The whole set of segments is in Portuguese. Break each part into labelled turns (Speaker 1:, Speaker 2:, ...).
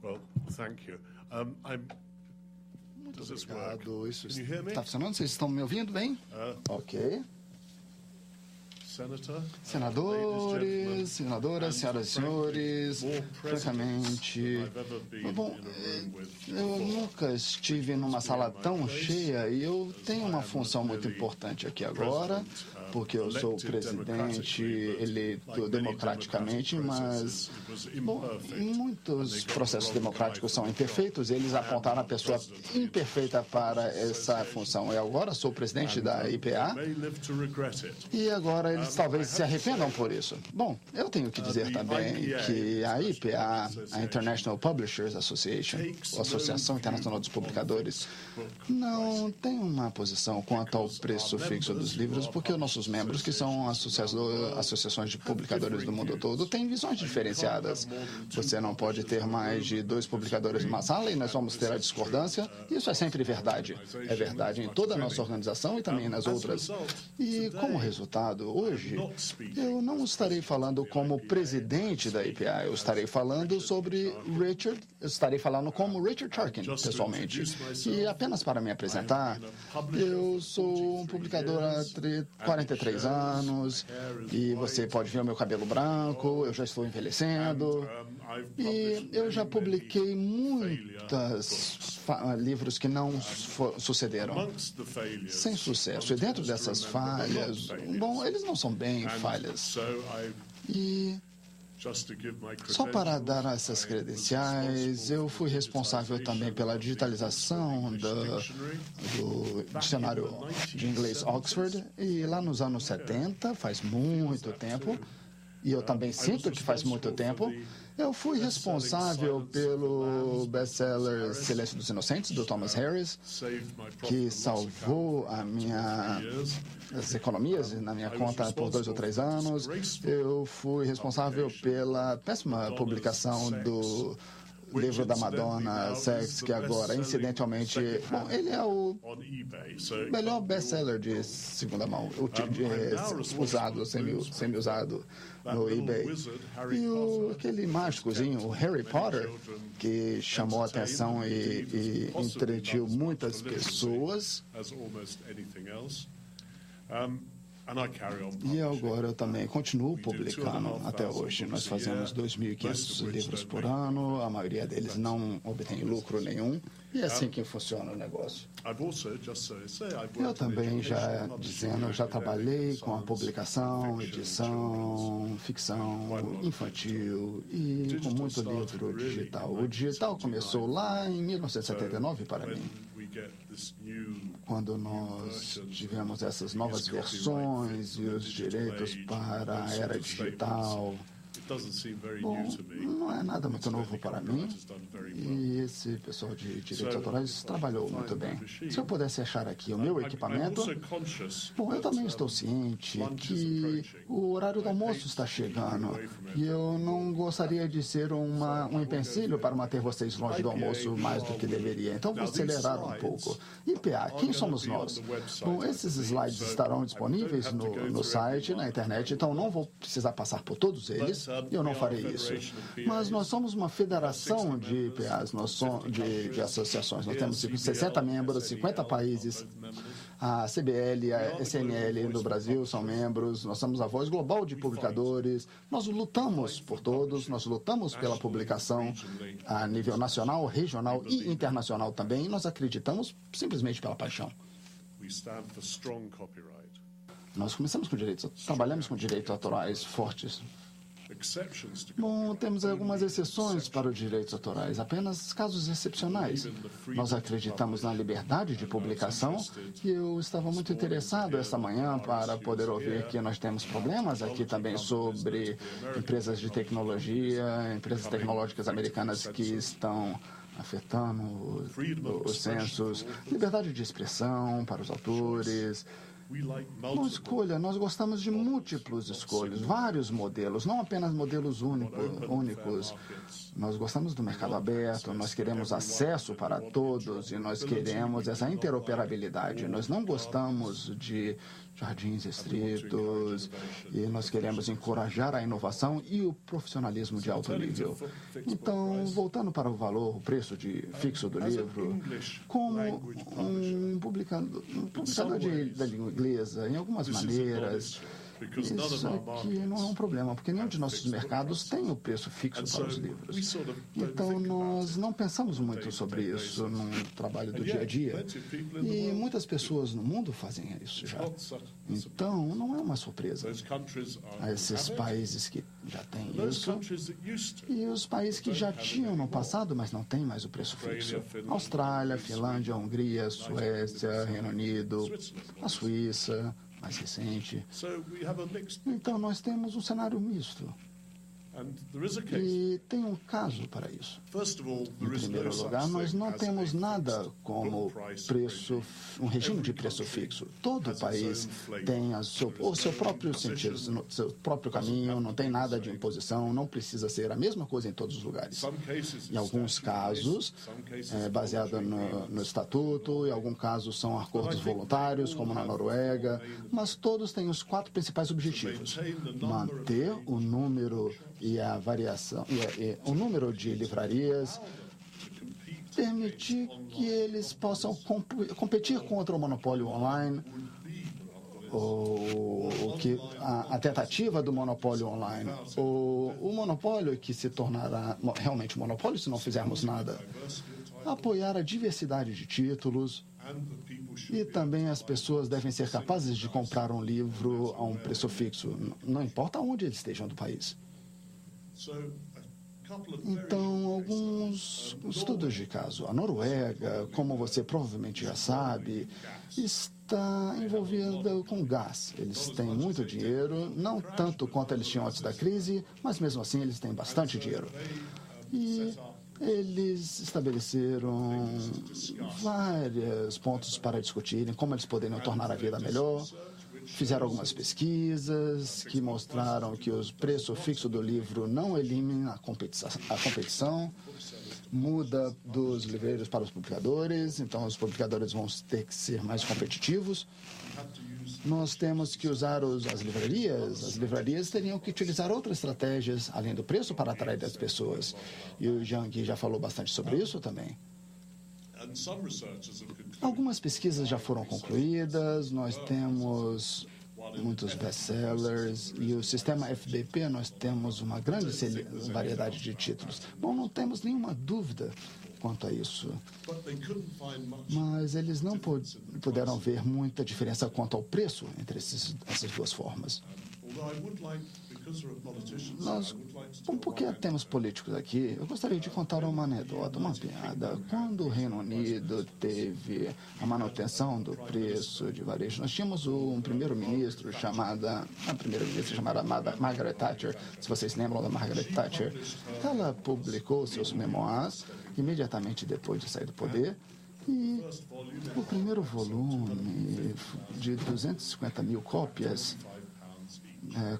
Speaker 1: Well, thank you.
Speaker 2: Muito
Speaker 1: Does this work?
Speaker 2: obrigado. Isso
Speaker 1: Can you hear me?
Speaker 2: está funcionando? Vocês estão me ouvindo bem? Ok.
Speaker 1: Senator,
Speaker 2: Senadores, senadoras, senhoras e senhores, francamente, bom, eu nunca estive numa sala tão cheia e eu tenho uma função muito importante aqui agora, porque eu sou o presidente eleito democraticamente, mas, bom, muitos processos democráticos são imperfeitos, eles apontaram a pessoa imperfeita para essa função. Eu agora sou o presidente da IPA e agora eles talvez se arrependam por isso. Bom, eu tenho que dizer também que a IPA, a International Publishers Association, a Associação Internacional dos Publicadores, não tem uma posição quanto ao preço fixo dos livros, porque os nossos membros, que são associações de publicadores do mundo todo, têm visões diferenciadas. Você não pode ter mais de 2 publicadores numa sala e nós vamos ter a discordância. Isso é sempre verdade. É verdade em toda a nossa organização e também nas outras. E como resultado, hoje, eu não estarei falando como presidente da IPA, eu estarei falando como Richard Tarkin, pessoalmente. E apenas para me apresentar, eu sou um publicador há 43 anos, e você pode ver o meu cabelo branco, eu já estou envelhecendo, e eu já publiquei muitos livros que não sucederam, sem sucesso. E dentro dessas falhas, bom, eles não são bem falhas. E só para dar essas credenciais, eu fui responsável também pela digitalização do dicionário de inglês Oxford, e lá nos anos 70, faz muito tempo, e eu também sinto que faz muito tempo, eu fui responsável pelo best-seller Silêncio dos Inocentes, do Thomas Harris, que salvou as economias na minha conta por 2 ou 3 anos. Eu fui responsável pela péssima publicação do livro da Madonna, Sex, que agora, incidentalmente, bom, ele é o melhor best-seller de segunda mão, usado, semi-usado no eBay. E aquele mágicozinho, o Harry Potter, que chamou a atenção e entretiu muitas pessoas. E agora eu também continuo publicando até hoje. Nós fazemos 2.500 livros por ano, a maioria deles não obtém lucro nenhum, e é assim que funciona o negócio. Eu também, já trabalhei com a publicação, edição, ficção infantil e com muito livro digital. O digital começou lá em 1979 para mim, quando nós tivemos essas novas versões e os direitos para a era digital. Bom, não é nada muito novo para mim, e esse pessoal de direitos autorais trabalhou muito bem. Se eu pudesse achar aqui o meu equipamento, bom, eu também estou ciente que o horário do almoço está chegando, e eu não gostaria de ser um empecilho para manter vocês longe do almoço mais do que deveria. Então, vou acelerar um pouco. IPA, quem somos nós? Bom, esses slides estarão disponíveis no site, na internet, então não vou precisar passar por todos eles. Eu não farei isso. Mas nós somos uma federação de IPAs, de associações. Nós temos 60 membros, 50 países. A CBL, a SML no Brasil são membros. Nós somos a voz global de publicadores. Nós lutamos por todos. Nós lutamos pela publicação a nível nacional, regional e internacional também. E nós acreditamos simplesmente pela paixão. Nós trabalhamos com direitos autorais fortes. Bom, temos algumas exceções para os direitos autorais, apenas casos excepcionais. Nós acreditamos na liberdade de publicação e eu estava muito interessado esta manhã para poder ouvir que nós temos problemas aqui também sobre empresas de tecnologia, empresas tecnológicas americanas que estão afetando os censos, liberdade de expressão para os autores. Uma escolha, nós gostamos de múltiplos escolhas, vários modelos, não apenas modelos únicos. Nós gostamos do mercado aberto, nós queremos acesso para todos e nós queremos essa interoperabilidade. Nós não gostamos de jardins restritos e nós queremos encorajar a inovação e o profissionalismo de alto nível. Então, voltando para o valor, o preço fixo do livro, como um publicador da língua inglesa, em algumas maneiras, isso aqui não é um problema, porque nenhum de nossos mercados tem o preço fixo para os livros. Então, nós não pensamos muito sobre isso no trabalho do dia a dia. E muitas pessoas no mundo fazem isso já. Então, não é uma surpresa. Há esses países que já têm isso e os países que já tinham no passado, mas não têm mais o preço fixo. Austrália, Finlândia, Hungria, Suécia, Reino Unido, a Suíça, mais recente. Então, nós temos um cenário misto. E tem um caso para isso. Em primeiro lugar, nós não temos nada como um regime de preço fixo. Todo país tem o seu próprio sentido, seu próprio caminho, não tem nada de imposição, não precisa ser a mesma coisa em todos os lugares. Em alguns casos, baseado no estatuto, em alguns casos são acordos voluntários, como na Noruega, mas todos têm os 4 principais objetivos: manter o número e a variação, o número de livrarias, permitir que eles possam competir contra o monopólio online, ou que a tentativa do monopólio online, ou o monopólio que se tornará realmente monopólio se não fizermos nada, apoiar a diversidade de títulos. E também as pessoas devem ser capazes de comprar um livro a um preço fixo, não importa onde eles estejam do país. Então, alguns estudos de caso. A Noruega, como você provavelmente já sabe, está envolvida com gás. Eles têm muito dinheiro, não tanto quanto eles tinham antes da crise, mas mesmo assim eles têm bastante dinheiro. E eles estabeleceram vários pontos para discutirem como eles poderiam tornar a vida melhor. Fizeram algumas pesquisas que mostraram que o preço fixo do livro não elimina a competição, muda dos livreiros para os publicadores, então os publicadores vão ter que ser mais competitivos. Nós temos que usar as livrarias teriam que utilizar outras estratégias além do preço para atrair as pessoas. E o Jiang já falou bastante sobre isso também. Algumas pesquisas já foram concluídas, nós temos muitos best-sellers e o sistema FBP nós temos uma grande variedade de títulos. Bom, não temos nenhuma dúvida quanto a isso, mas eles não puderam ver muita diferença quanto ao preço entre essas duas formas. Porque temos políticos aqui, eu gostaria de contar uma anedota, uma piada. Quando o Reino Unido teve a manutenção do preço de varejo, nós tínhamos um primeiro-ministro chamada Margaret Thatcher. Se vocês lembram da Margaret Thatcher, ela publicou seus memoirs imediatamente depois de sair do poder. E o primeiro volume, de 250 mil cópias,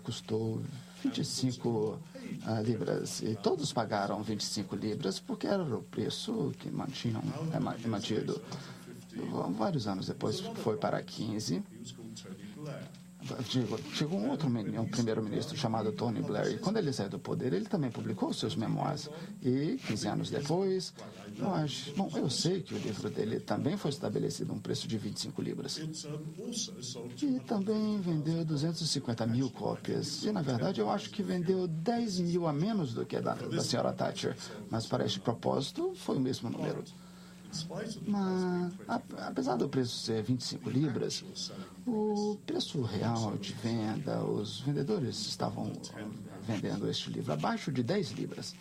Speaker 2: custou 25 libras. E todos pagaram 25 libras porque era o preço que mantido. Vários anos depois foi para 15. Chegou um primeiro-ministro chamado Tony Blair, e quando ele saiu do poder, ele também publicou seus memoirs. E 15 anos depois, eu sei que o livro dele também foi estabelecido um preço de 25 libras. E também vendeu 250 mil cópias. E, na verdade, eu acho que vendeu 10 mil a menos do que a da senhora Thatcher. Mas, para este propósito, foi o mesmo número. Mas, apesar do preço ser 25 libras, o preço real de venda, os vendedores estavam vendendo este livro abaixo de 10 libras.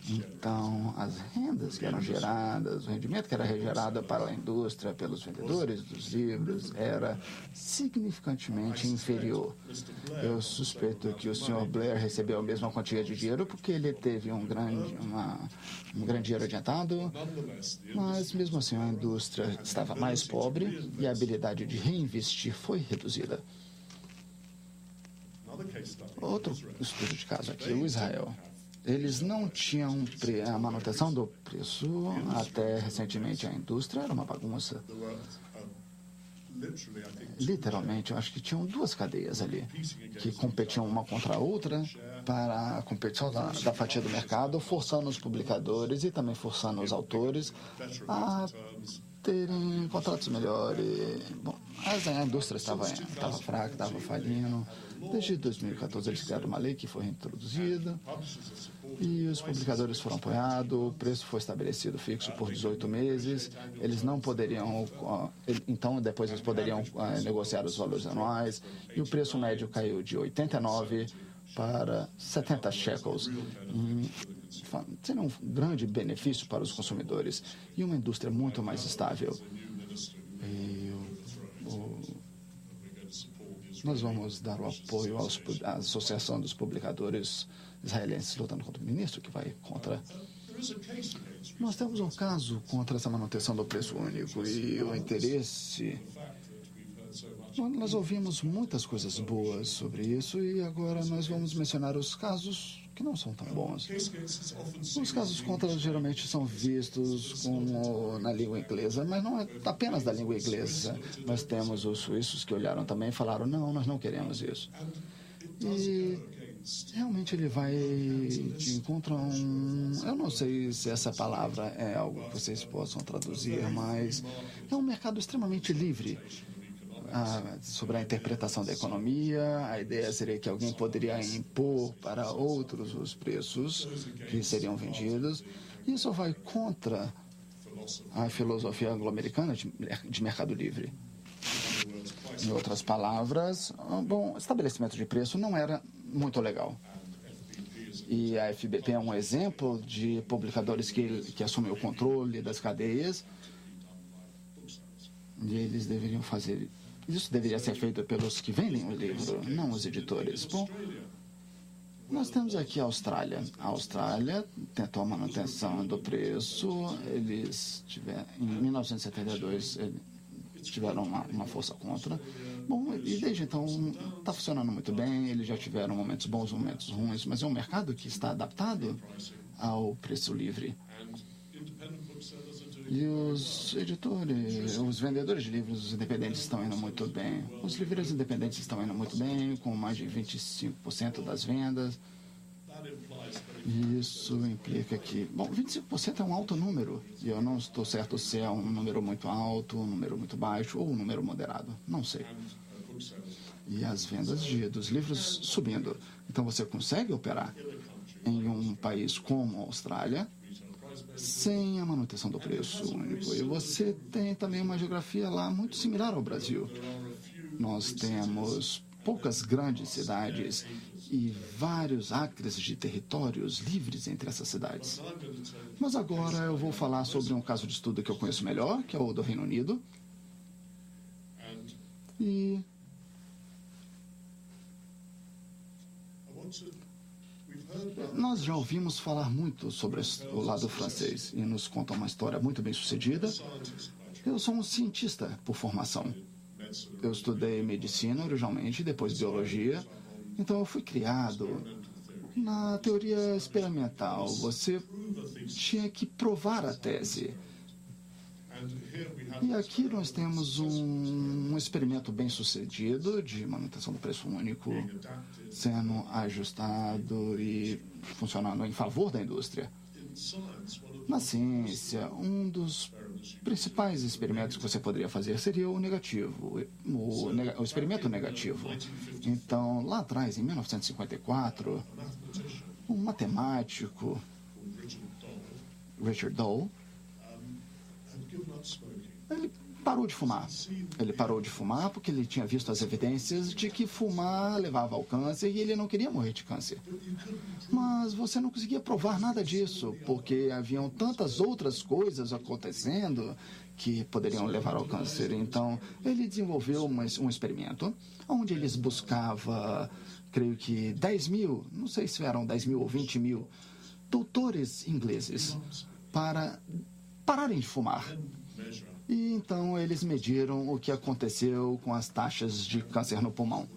Speaker 2: Então, as rendas que eram geradas, o rendimento que era gerado para a indústria, pelos vendedores dos livros, era significantemente inferior. Eu suspeito que o Sr. Blair recebeu a mesma quantia de dinheiro porque ele teve um grande dinheiro adiantado, mas mesmo assim a indústria estava mais pobre e a habilidade de reinvestir foi reduzida. Outro estudo de caso aqui, o Israel. Eles não tinham a manutenção do preço até recentemente. A indústria era uma bagunça. Literalmente, eu acho que tinham duas cadeias ali que competiam uma contra a outra para a competição da fatia do mercado, forçando os publicadores e também forçando os autores a terem contratos melhores. Bom, a indústria estava fraca, estava falindo. Desde 2014, eles criaram uma lei que foi reintroduzida e os publicadores foram apoiados, o preço foi estabelecido fixo por 18 meses, eles não poderiam, então depois eles poderiam negociar os valores anuais e o preço médio caiu de 89 para 70 shekels. Seria um grande benefício para os consumidores e uma indústria muito mais estável. Nós vamos dar o apoio à Associação dos Publicadores Israelenses lutando contra o ministro, que vai contra. Nós temos um caso contra essa manutenção do preço único e o interesse. Nós ouvimos muitas coisas boas sobre isso e agora nós vamos mencionar os casos que não são tão bons. Os casos contra geralmente são vistos como na língua inglesa, mas não é apenas da língua inglesa. Nós temos os suíços que olharam também e falaram, não, nós não queremos isso. E realmente ele vai de encontro a eu não sei se essa palavra é algo que vocês possam traduzir, mas é um mercado extremamente livre. Sobre a interpretação da economia, a ideia seria que alguém poderia impor para outros os preços que seriam vendidos. Isso vai contra a filosofia anglo-americana de mercado livre. Em outras palavras, bom, estabelecimento de preço não era muito legal. E a FBP é um exemplo de publicadores que assumem o controle das cadeias e eles deveriam fazer. Isso deveria ser feito pelos que vendem o livro, não os editores. Bom, nós temos aqui a Austrália. A Austrália tentou a manutenção do preço. Eles tiveram, em 1972, tiveram uma força contra. Bom, e desde então está funcionando muito bem. Eles já tiveram momentos bons, momentos ruins, mas é um mercado que está adaptado ao preço livre. E os editores, os vendedores de livros independentes estão indo muito bem. Os livreiros independentes estão indo muito bem, com mais de 25% das vendas. E isso implica que, bom, 25% é um alto número. E eu não estou certo se é um número muito alto, um número muito baixo ou um número moderado. Não sei. E as vendas dos livros subindo. Então você consegue operar em um país como a Austrália sem a manutenção do preço único. E você tem também uma geografia lá muito similar ao Brasil. Nós temos poucas grandes cidades e vários acres de territórios livres entre essas cidades. Mas agora eu vou falar sobre um caso de estudo que eu conheço melhor, que é o do Reino Unido. E nós já ouvimos falar muito sobre o lado francês e nos conta uma história muito bem sucedida. Eu sou um cientista por formação. Eu estudei medicina originalmente, depois biologia. Então eu fui criado na teoria experimental. Você tinha que provar a tese. E aqui nós temos um experimento bem sucedido de manutenção do preço único sendo ajustado e funcionando em favor da indústria. Na ciência, um dos principais experimentos que você poderia fazer seria o negativo, o experimento negativo. Então, lá atrás, em 1954, um matemático, Richard Dole, ele parou de fumar. Ele parou de fumar porque ele tinha visto as evidências de que fumar levava ao câncer e ele não queria morrer de câncer. Mas você não conseguia provar nada disso, porque haviam tantas outras coisas acontecendo que poderiam levar ao câncer. Então, ele desenvolveu um experimento onde eles buscavam, creio que 10 mil, não sei se eram 10 mil ou 20 mil, doutores ingleses para pararem de fumar. E então eles mediram o que aconteceu com as taxas de câncer no pulmão.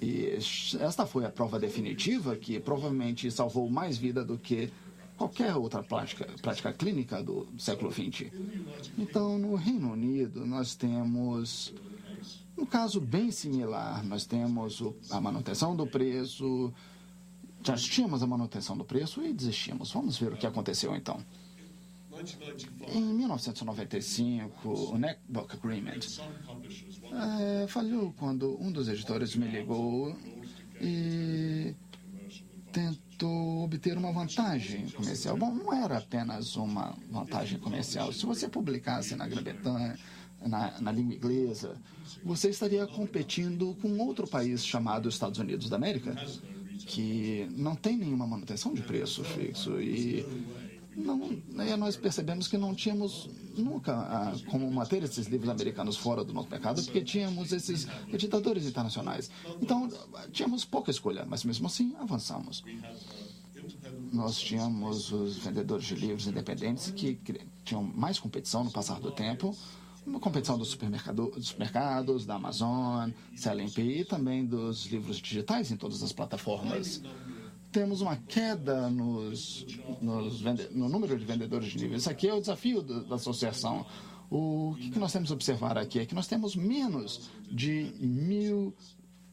Speaker 2: E esta foi a prova definitiva que provavelmente salvou mais vida do que qualquer outra prática clínica do século XX. Então, no Reino Unido, nós temos um caso bem similar. Nós temos a manutenção do preço, já tínhamos a manutenção do preço e desistimos. Vamos ver o que aconteceu então. Em 1995, o Netbook Agreement falhou quando um dos editores me ligou e tentou obter uma vantagem comercial. Bom, não era apenas uma vantagem comercial. Se você publicasse na Grã-Bretanha, na língua inglesa, você estaria competindo com outro país chamado Estados Unidos da América, que não tem nenhuma manutenção de preço fixo. E nós percebemos que não tínhamos nunca como manter esses livros americanos fora do nosso mercado, porque tínhamos esses editadores internacionais. Então, tínhamos pouca escolha, mas mesmo assim avançamos. Nós tínhamos os vendedores de livros independentes que tinham mais competição no passar do tempo, uma competição dos supermercados, da Amazon, CLMP e também dos livros digitais em todas as plataformas. Temos uma queda no número de vendedores de livros. Isso aqui é o desafio da associação. O que nós temos que observar aqui é que nós temos menos de 1.000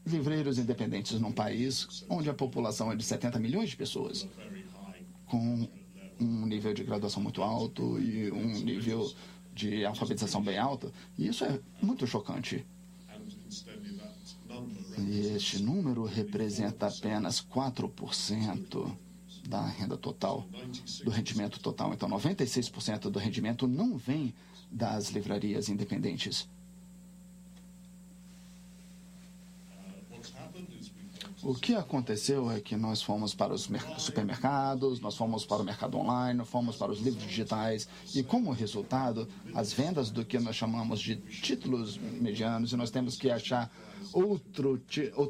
Speaker 2: livreiros independentes num país onde a população é de 70 milhões de pessoas, com um nível de graduação muito alto e um nível de alfabetização bem alto. E isso é muito chocante. E este número representa apenas 4% da renda total, do rendimento total. Então, 96% do rendimento não vem das livrarias independentes. O que aconteceu é que nós fomos para os supermercados, nós fomos para o mercado online, fomos para os livros digitais e, como resultado, as vendas do que nós chamamos de títulos medianos, e nós temos que achar outro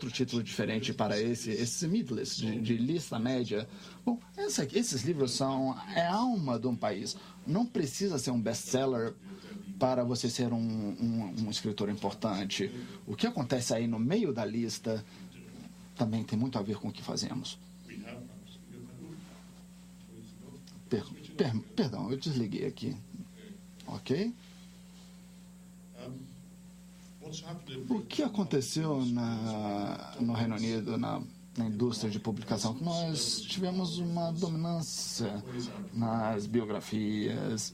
Speaker 2: título diferente para esse midlist, de lista média. Bom, esses livros são a alma de um país. Não precisa ser um best-seller para você ser um escritor importante. O que acontece aí no meio da lista também tem muito a ver com o que fazemos. Perdão, eu desliguei aqui. Ok? O que aconteceu no Reino Unido, na indústria de publicação? Nós tivemos uma dominância nas biografias,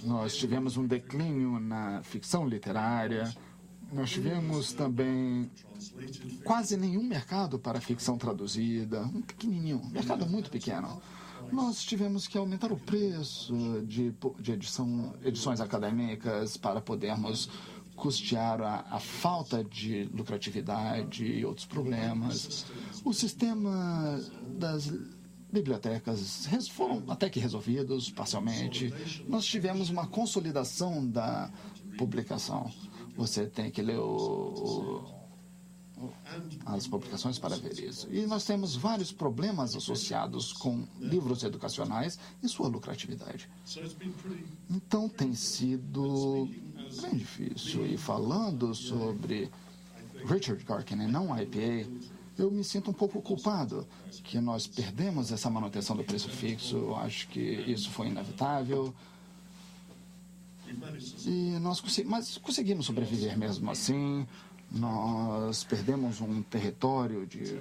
Speaker 2: nós tivemos um declínio na ficção literária, nós tivemos também quase nenhum mercado para ficção traduzida, um pequenininho, um mercado muito pequeno. Nós tivemos que aumentar o preço de edições acadêmicas para podermos custear a falta de lucratividade e outros problemas. O sistema das bibliotecas foram até que resolvidos parcialmente. Nós tivemos uma consolidação da publicação. Você tem que ler as publicações para ver isso. E nós temos vários problemas associados com livros educacionais e sua lucratividade. Então tem sido bem difícil. E falando sobre Richard Garkin e não IPA, eu me sinto um pouco culpado que nós perdemos essa manutenção do preço fixo. Eu acho que isso foi inevitável. Mas conseguimos sobreviver mesmo assim. Nós perdemos um território de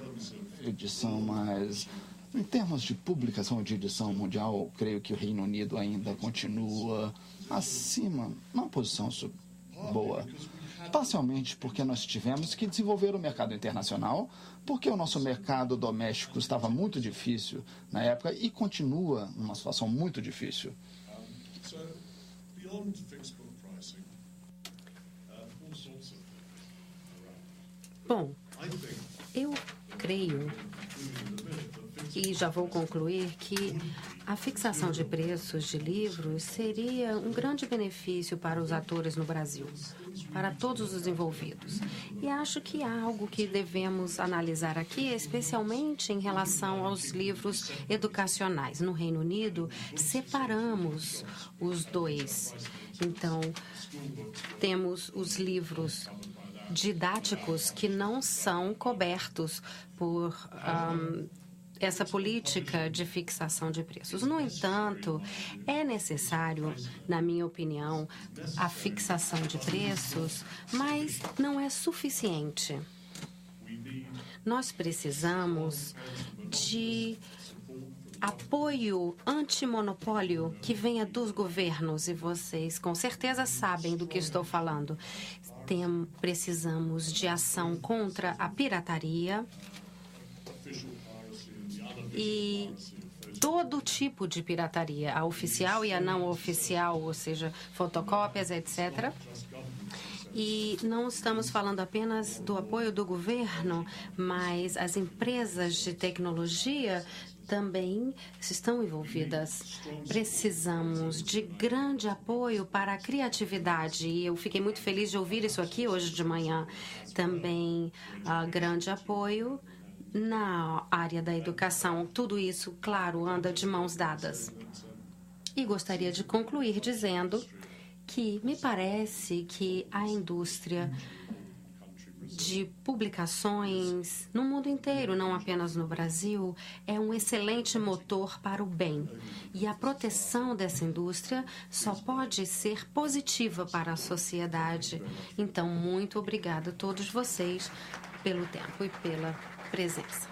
Speaker 2: edição, mas em termos de publicação de edição mundial, creio que o Reino Unido ainda continua acima, numa posição boa. Parcialmente porque nós tivemos que desenvolver o mercado internacional, porque o nosso mercado doméstico estava muito difícil na época e continua numa situação muito difícil.
Speaker 1: Bom, eu creio e já vou concluir, que a fixação de preços de livros seria um grande benefício para os atores no Brasil, para todos os envolvidos. E acho que há algo que devemos analisar aqui, especialmente em relação aos livros educacionais. No Reino Unido, separamos os dois. Então, temos os livros didáticos que não são cobertos por essa política de fixação de preços. No entanto, é necessário, na minha opinião, a fixação de preços, mas não é suficiente. Nós precisamos de apoio antimonopólio que venha dos governos, e vocês com certeza sabem do que estou falando. Precisamos de ação contra a pirataria e todo tipo de pirataria, a oficial e a não oficial, ou seja, fotocópias, etc. E não estamos falando apenas do apoio do governo, mas as empresas de tecnologia também estão envolvidas. Precisamos de grande apoio para a criatividade, e eu fiquei muito feliz de ouvir isso aqui hoje de manhã. Também grande apoio na área da educação. Tudo isso, claro, anda de mãos dadas. E gostaria de concluir dizendo que me parece que a indústria de publicações no mundo inteiro, não apenas no Brasil, é um excelente motor para o bem. E a proteção dessa indústria só pode ser positiva para a sociedade. Então, muito obrigada a todos vocês pelo tempo e pela presença.